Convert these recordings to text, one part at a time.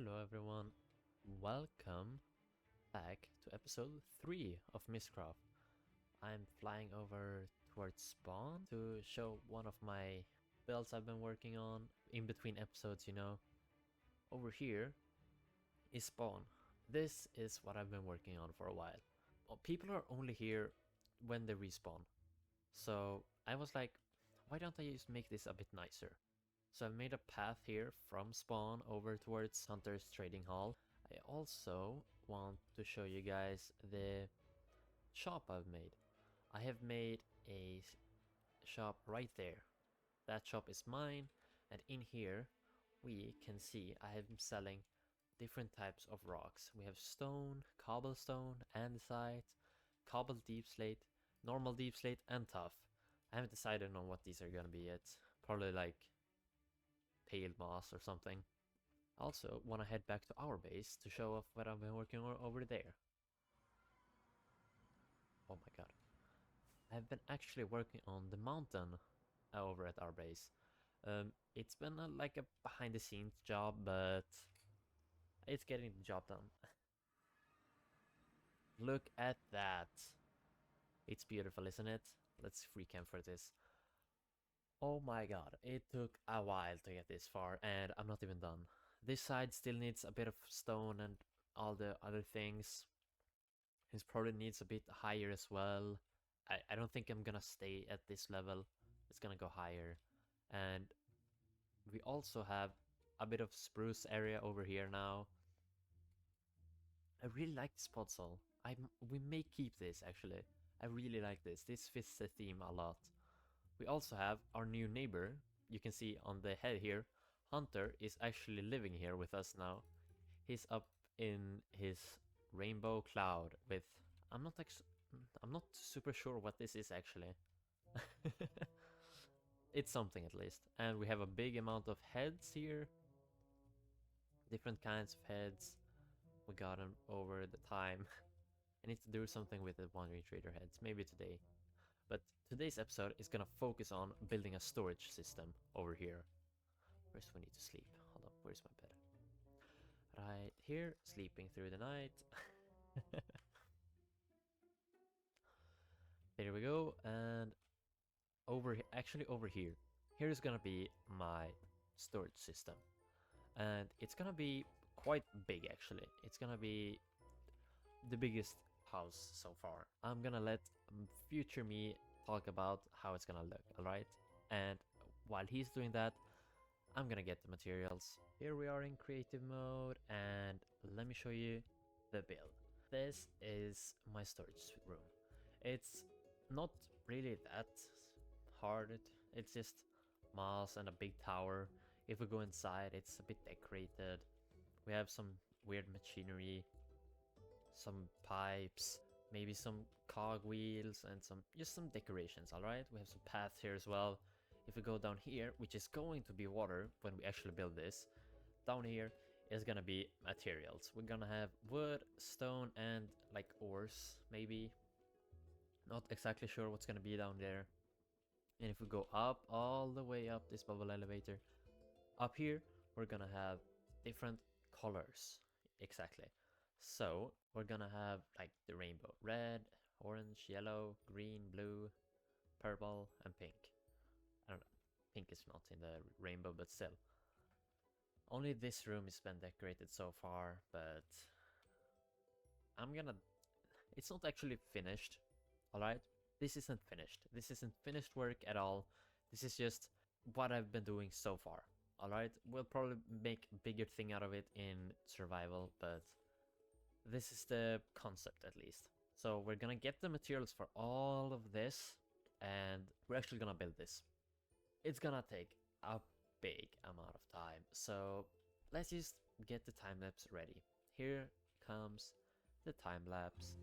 Hello everyone, welcome back to episode 3 of Mistcraft. I'm flying over towards spawn to show one of my builds I've been working on in between episodes, you know. Over here is spawn. This is what I've been working on for a while. Well, people are only here when they respawn. So I was like, why don't I just make this a bit nicer? So I've made a path here from spawn over towards Hunter's Trading Hall. I also want to show you guys the shop I've made. I have made a shop right there. That shop is mine, and in here we can see I am selling different types of rocks. We have stone, cobblestone, andesite, cobbled deep slate, normal deep slate, and tough. I haven't decided on what these are gonna be yet. Probably like pale moss or something. Also, want to head back to our base to show off what I've been working on over there. Oh my god. I've been actually working on the mountain over at our base. It's been like a behind the scenes job, but it's getting the job done. Look at that. It's beautiful, isn't it? Let's free camp for this. Oh my god, it took a while to get this far, and I'm not even done. This side still needs a bit of stone and all the other things. It probably needs a bit higher as well. I don't think I'm gonna stay at this level. It's gonna go higher. And we also have a bit of spruce area over here now. I really like this podzol. We may keep this actually. I really like this. This fits the theme a lot. We also have our new neighbor. You can see on the head here, Hunter is actually living here with us now. He's up in his rainbow cloud with... I'm not super sure what this is actually. It's something at least. And we have a big amount of heads here. Different kinds of heads. We got them over the time. I need to do something with the wandering trader heads, maybe today. But today's episode is gonna focus on building a storage system over here. First we need to sleep. Hold on, where's my bed? Right here, sleeping through the night. There we go, and over here. Here's gonna be my storage system. And it's gonna be quite big actually. It's gonna be the biggest house so far. I'm gonna let future me talk about how it's gonna look, alright? And while he's doing that, I'm gonna get the materials. Here we are in creative mode, and let me show you the build. This is my storage room. It's not really that hard. It's just moss and a big tower. If we go inside, it's a bit decorated. We have some weird machinery, some pipes, maybe some cog wheels, and just some decorations, alright? We have some paths here as well. If we go down here, which is going to be water when we actually build this, down here is gonna be materials. We're gonna have wood, stone, and like ores, maybe. Not exactly sure what's gonna be down there. And if we go up, all the way up this bubble elevator, up here, we're gonna have different colors. Exactly. So we're gonna have like the rainbow: red, orange, yellow, green, blue, purple, and pink. I don't know, pink is not in the rainbow, but still. Only this room has been decorated so far, but it's not actually finished, alright? This isn't finished. This isn't finished work at all. This is just what I've been doing so far, alright? We'll probably make a bigger thing out of it in survival, but this is the concept at least. So we're gonna get the materials for all of this, and we're actually gonna build this. It's gonna take a big amount of time, so let's just get the time lapse ready. Here comes the time lapse.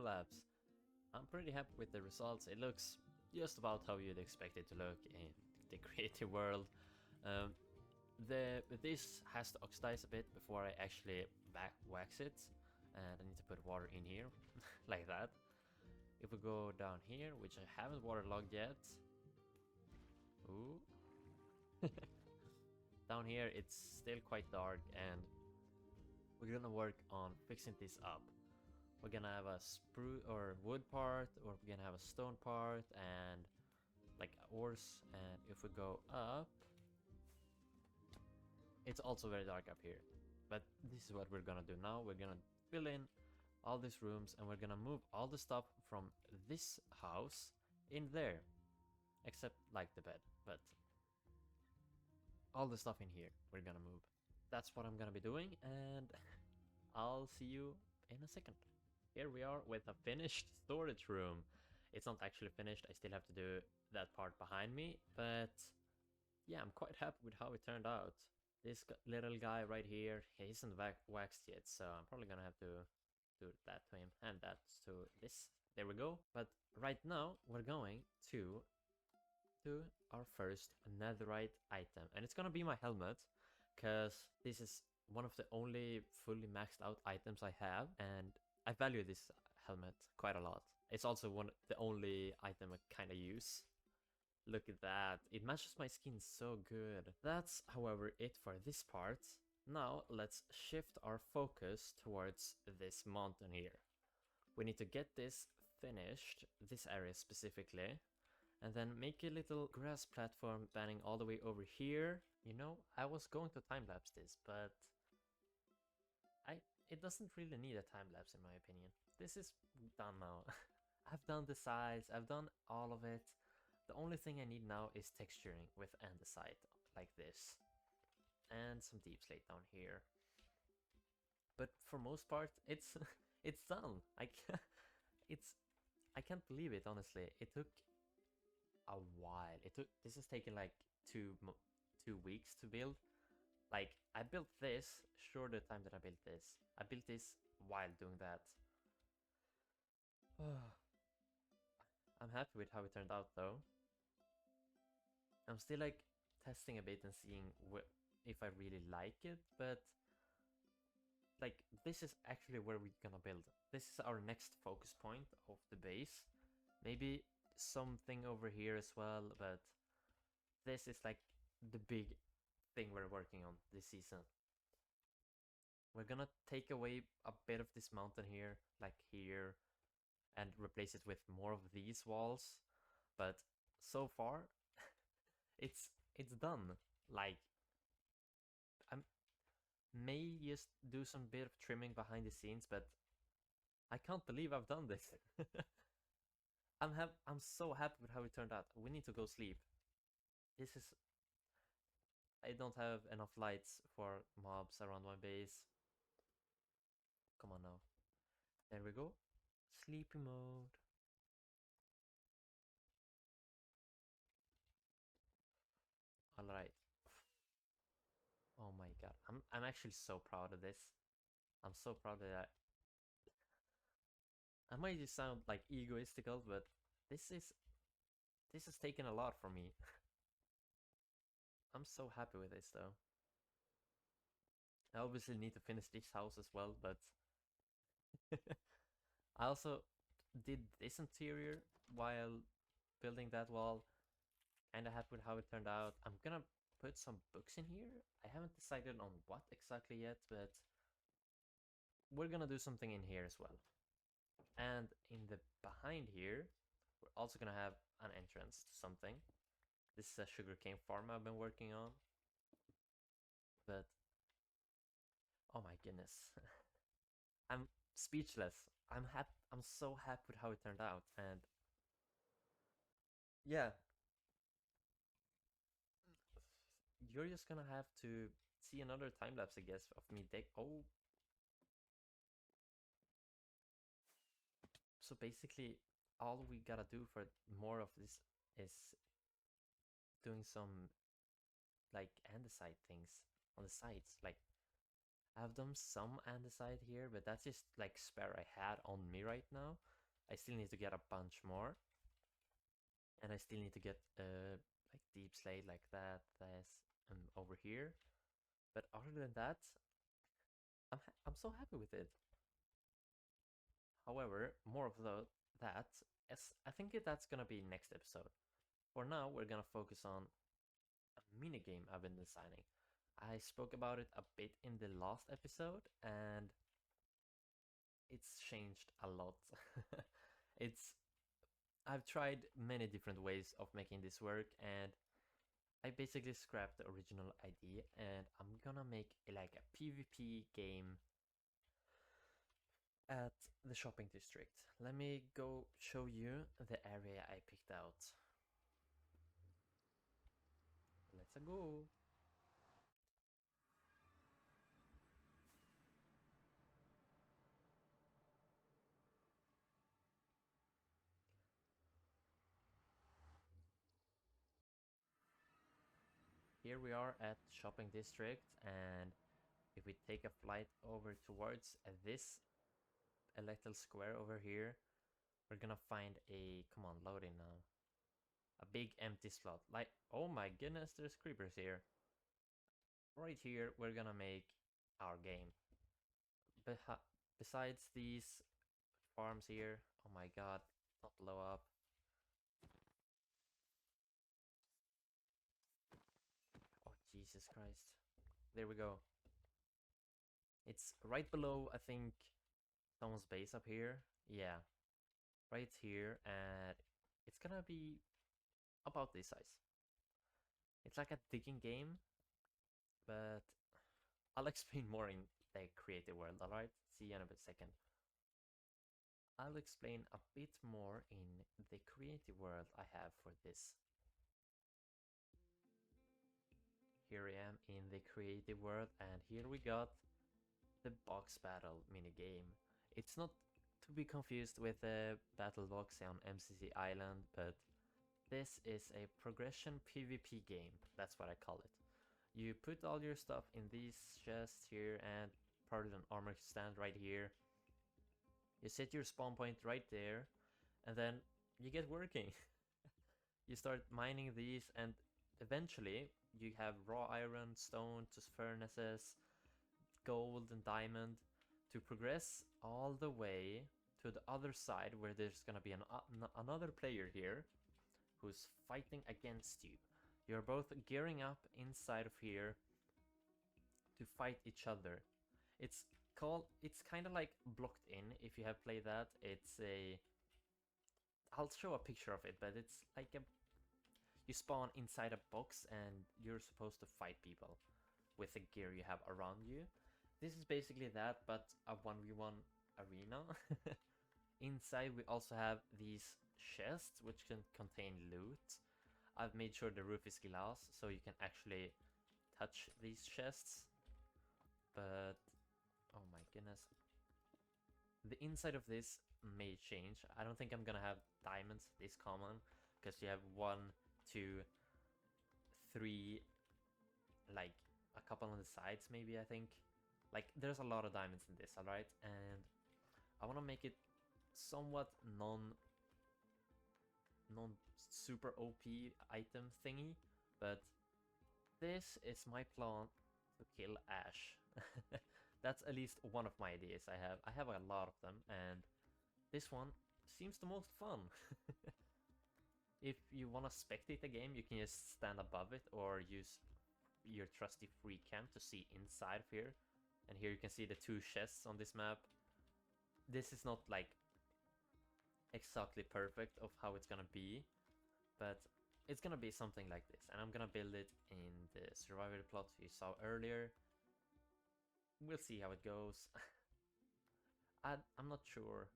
time-lapse. I'm pretty happy with the results. It looks just about how you'd expect it to look in the creative world. Um, this has to oxidize a bit before I actually wax it, and I need to put water in here like that. If we go down here, which I haven't waterlogged yet, ooh, down here it's still quite dark, and we're gonna work on fixing this up. We're gonna have a spruce or wood part, or we're gonna have a stone part, and like ores. And if we go up, it's also very dark up here. But this is what we're gonna do now. We're gonna fill in all these rooms, and we're gonna move all the stuff from this house in there, except like the bed. But all the stuff in here we're gonna move. That's what I'm gonna be doing, and I'll see you in a second. Here we are with a finished storage room. It's not actually finished, I still have to do that part behind me, but yeah, I'm quite happy with how it turned out. This little guy right here, he isn't waxed yet, so I'm probably gonna have to do that to him, and that to this. There we go. But right now, we're going to do our first netherite item, and it's gonna be my helmet, because this is one of the only fully maxed out items I have, and I value this helmet quite a lot. It's also the only item I kind of use. Look at that, it matches my skin so good. That's, however, it for this part. Now let's shift our focus towards this mountain here. We need to get this finished, this area specifically, and then make a little grass platform spanning all the way over here. You know, I was going to time-lapse this, but it doesn't really need a time-lapse in my opinion. This is done now. I've done the sides, I've done all of it. The only thing I need now is texturing with andesite, like this. And some deep slate down here. But for most part, it's it's done. I can't believe it, honestly. It took a while. This has taken like 2 weeks to build. Like, I built this, sure, the time that I built this. I built this while doing that. I'm happy with how it turned out, though. I'm still like testing a bit and seeing if I really like it, but like, this is actually where we're gonna build. This is our next focus point of the base. Maybe something over here as well, but this is like the big thing we're working on this season. We're gonna take away a bit of this mountain here, like here, and replace it with more of these walls. But so far, it's done. Like, I may just do some bit of trimming behind the scenes, but I can't believe I've done this. I'm so happy with how it turned out. We need to go sleep. This is... I don't have enough lights for mobs around my base. Come on now. There we go. Sleepy mode. Alright. Oh my god. I'm actually so proud of this. I'm so proud of that. I might just sound like egoistical, but this has taken a lot from me. I'm so happy with this though. I obviously need to finish this house as well, but I also did this interior while building that wall. Kinda happy with how it turned out. I'm gonna put some books in here. I haven't decided on what exactly yet, but we're gonna do something in here as well. And in the behind here, we're also gonna have an entrance to something. This is a sugarcane farm I've been working on. But oh my goodness. I'm speechless. I'm so happy with how it turned out, and yeah, you're just gonna have to see another time lapse, I guess, of me so basically all we gotta do for more of this is doing some like andesite things on the sides. Like, I've done some andesite here, but that's just like spare I had on me right now. I still need to get a bunch more. And I still need to get like deep slate like that, over here. But other than that, I'm so happy with it. However, more of that, as I think that's gonna be next episode. For now, we're gonna focus on a minigame I've been designing. I spoke about it a bit in the last episode, and it's changed a lot. it's I've tried many different ways of making this work, and I basically scrapped the original idea, and I'm gonna make like a PvP game at the shopping district. Let me go show you the area I picked out. Let's go. Here we are at shopping district, and if we take a flight over towards this a little square over here, we're gonna find a, come on, loading now, a big empty slot. Like, oh my goodness, there's creepers here. Right here, we're gonna make our game. Besides these farms here, oh my god, not blow up. Oh, Jesus Christ. There we go. It's right below, I think, someone's base up here. Yeah, right here, and it's gonna be about this size. It's like a digging game, but I'll explain more in the creative world, alright? See you in a second. I'll explain a bit more in the creative world I have for this. Here I am in the creative world, and here we got the box battle minigame. It's not to be confused with the battle box on MCC Island, but this is a progression PvP game. That's what I call it. You put all your stuff in these chests here, and part of an armor stand right here. You set your spawn point right there, and then you get working. You start mining these, and eventually you have raw iron, stone to furnaces, gold and diamond, to progress all the way to the other side, where there's gonna be another player here who's fighting against you. You're both gearing up inside of here to fight each other. It's kind of like Blocked In, if you have played that. I'll show a picture of it, but it's like you spawn inside a box and you're supposed to fight people with the gear you have around you. This is basically that, but a 1v1 arena. Inside we also have these chests which can contain loot. I've made sure the roof is glass so you can actually touch these chests. But oh my goodness, the inside of this may change. I don't think I'm gonna have diamonds this common, because you have 1, 2, 3, like a couple on the sides maybe, I think. Like, there's a lot of diamonds in this, alright? And I want to make it somewhat non super OP item thingy, but this is my plan to kill Ash. That's at least one of my ideas I have. I have a lot of them, and this one seems the most fun. If you want to spectate the game, you can just stand above it or use your trusty free cam to see inside of here. And here you can see the 2 chests on this map. This is not like exactly perfect of how it's gonna be, but it's gonna be something like this, and I'm gonna build it in the survival plot you saw earlier. We'll see how it goes. I'm not sure.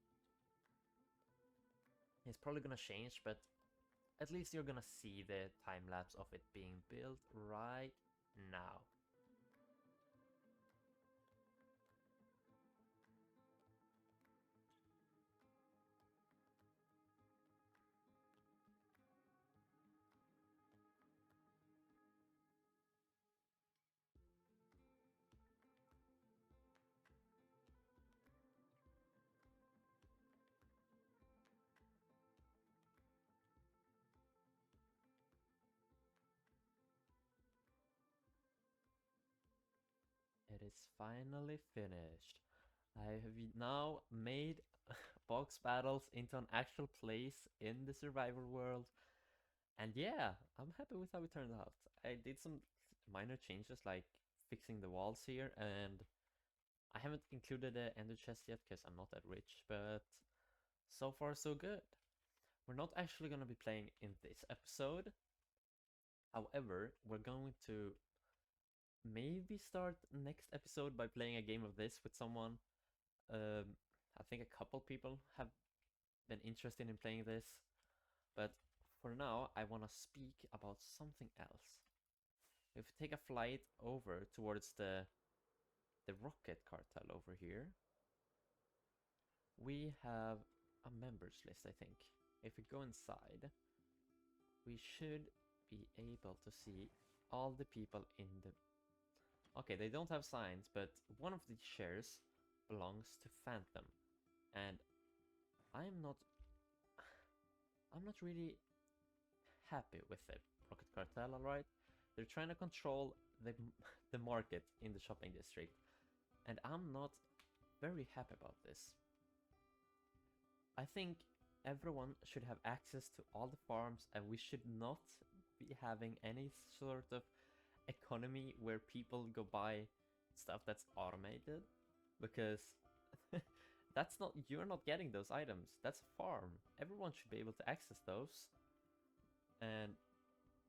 It's probably gonna change, but at least you're gonna see the time lapse of it being built right now. is finally finished. I have now made box battles into an actual place in the survival world. And yeah, I'm happy with how it turned out. I did some minor changes like fixing the walls here, and I haven't included the ender chest yet because I'm not that rich, but so far so good. We're not actually going to be playing in this episode. However, we're going to maybe start next episode by playing a game of this with someone. I think a couple people have been interested in playing this, but for now, I want to speak about something else. If we take a flight over towards the rocket cartel over here, we have a members list, I think. If we go inside, we should be able to see all the people in the... Okay, they don't have signs, but one of these shares belongs to Phantom. And I'm not really happy with the Rocket Cartel, alright? They're trying to control the market in the shopping district. And I'm not very happy about this. I think everyone should have access to all the farms, and we should not be having any sort of economy where people go buy stuff that's automated, because that's not, you're not getting those items. That's a farm. Everyone should be able to access those. And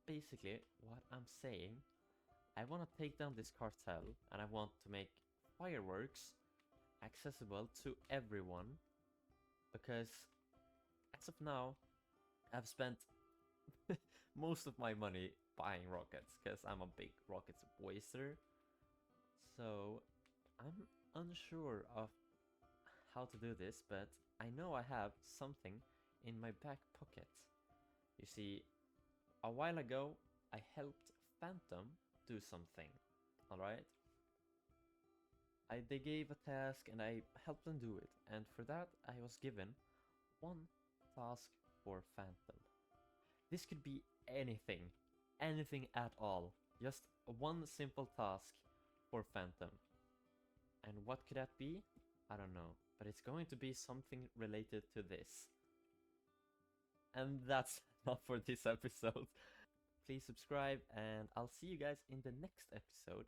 basically what I'm saying, I want to take down this cartel, and I want to make fireworks accessible to everyone, because as of now, I've spent most of my money buying rockets, because I'm a big rockets waster. So I'm unsure of how to do this, but I know I have something in my back pocket. You see, a while ago, I helped Phantom do something, alright? They gave a task and I helped them do it, and for that I was given one task for Phantom. This could be anything, anything at all, just one simple task for Phantom. And what could that be? I don't know, but it's going to be something related to this. And that's not for this episode. Please subscribe, and I'll see you guys in the next episode